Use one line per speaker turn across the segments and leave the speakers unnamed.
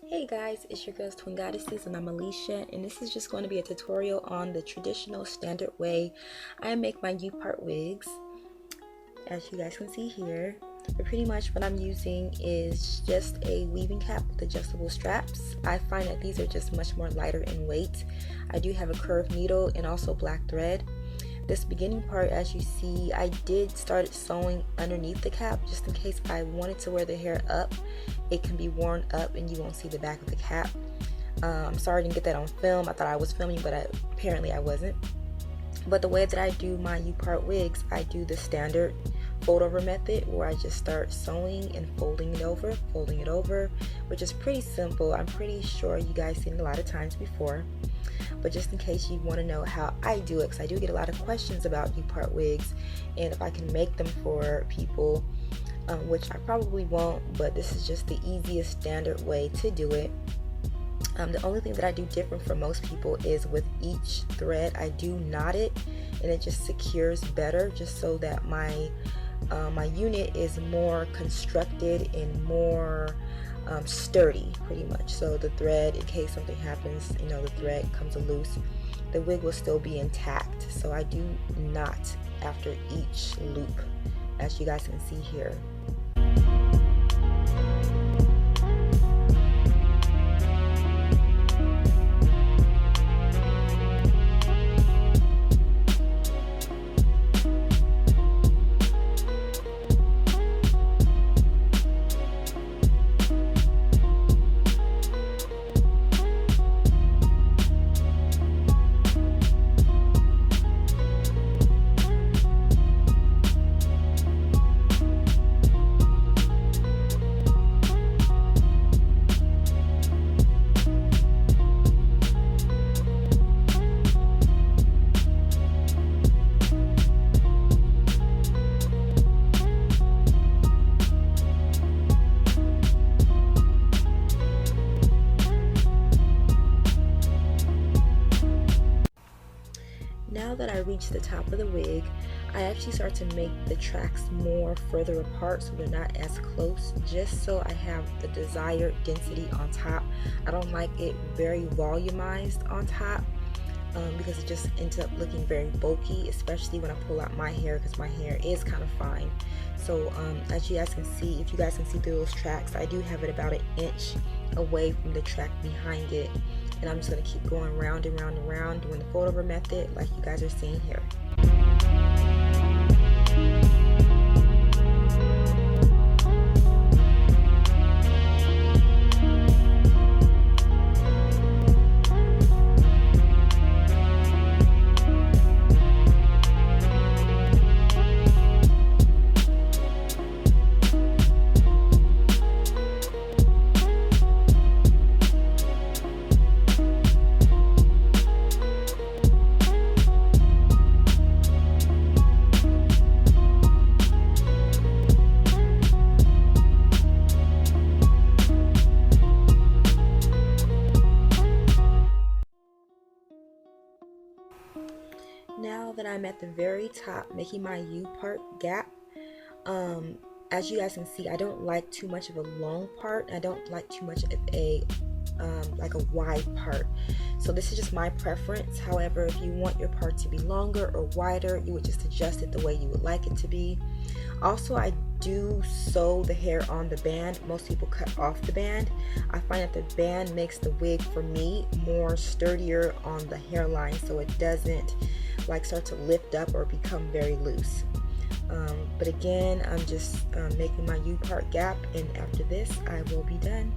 Hey guys, it's your girls Twin Goddesses and I'm Alicia, and this is just going to be a tutorial on the traditional standard way I make my U-part wigs. As you guys can see here, but pretty much what I'm using is just a weaving cap with adjustable straps. I find that these are just much more lighter in weight. I do have a curved needle and also black thread. This beginning part, as you see, I did start sewing underneath the cap just in case I wanted to wear the hair up. It can be worn up and you won't see the back of the cap. I'm sorry I didn't get that on film. I thought I was filming, but apparently I wasn't. But the way that I do my U-part wigs, I do the standard fold over method where I just start sewing and folding it over, which is pretty simple. I'm pretty sure you guys seen it a lot of times before. But just in case you want to know how I do it, because I do get a lot of questions about U-part wigs and if I can make them for people, which I probably won't, but this is just the easiest standard way to do it. The only thing that I do different from most people is with each thread I do knot it, and it just secures better, just so that my unit is more constructed and more sturdy, pretty much. So the thread, in case something happens, the thread comes loose, the wig will still be intact. So I do knot after each loop, as you guys can see here. Now that I reach the top of the wig, I actually start to make the tracks more further apart so they're not as close, just so I have the desired density on top. I don't like it very volumized on top because it just ends up looking very bulky, especially when I pull out my hair, because my hair is kind of fine. So as you guys can see, if you guys can see through those tracks, I do have it about 1 inch away from the track behind it. And I'm just going to keep going round and round and round, doing the fold over method like you guys are seeing here. Now that I'm at the very top, making my U-part gap, as you guys can see, I don't like too much of a long part. I don't like too much of a like a wide part. So this is just my preference. However, if you want your part to be longer or wider, you would just adjust it the way you would like it to be. Also, I do sew the hair on the band. Most people cut off the band. I find that the band makes the wig, for me, more sturdier on the hairline, so it doesn't like start to lift up or become very loose. But again, I'm just making my U-part gap, and after this I will be done.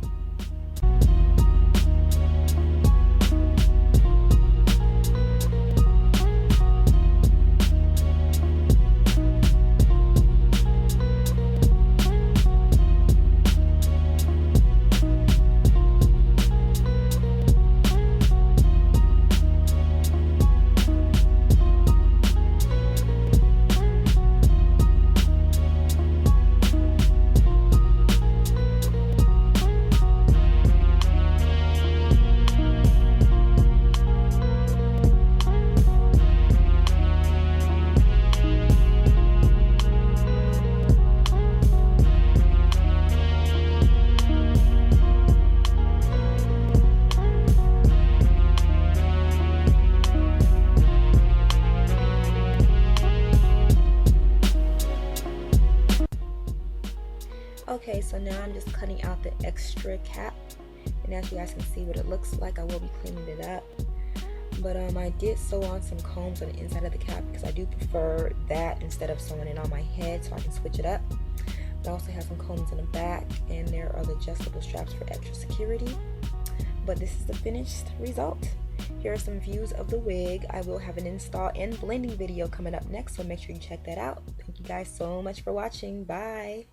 Okay, so now I'm just cutting out the extra cap, and as you guys can see what it looks like, I will be cleaning it up. But I did sew on some combs on the inside of the cap because I do prefer that instead of sewing it on my head, so I can switch it up. But I also have some combs in the back, and there are the adjustable straps for extra security. But this is the finished result. Here are some views of the wig. I will have an install and blending video coming up next, so make sure you check that out. Thank you guys so much for watching. Bye.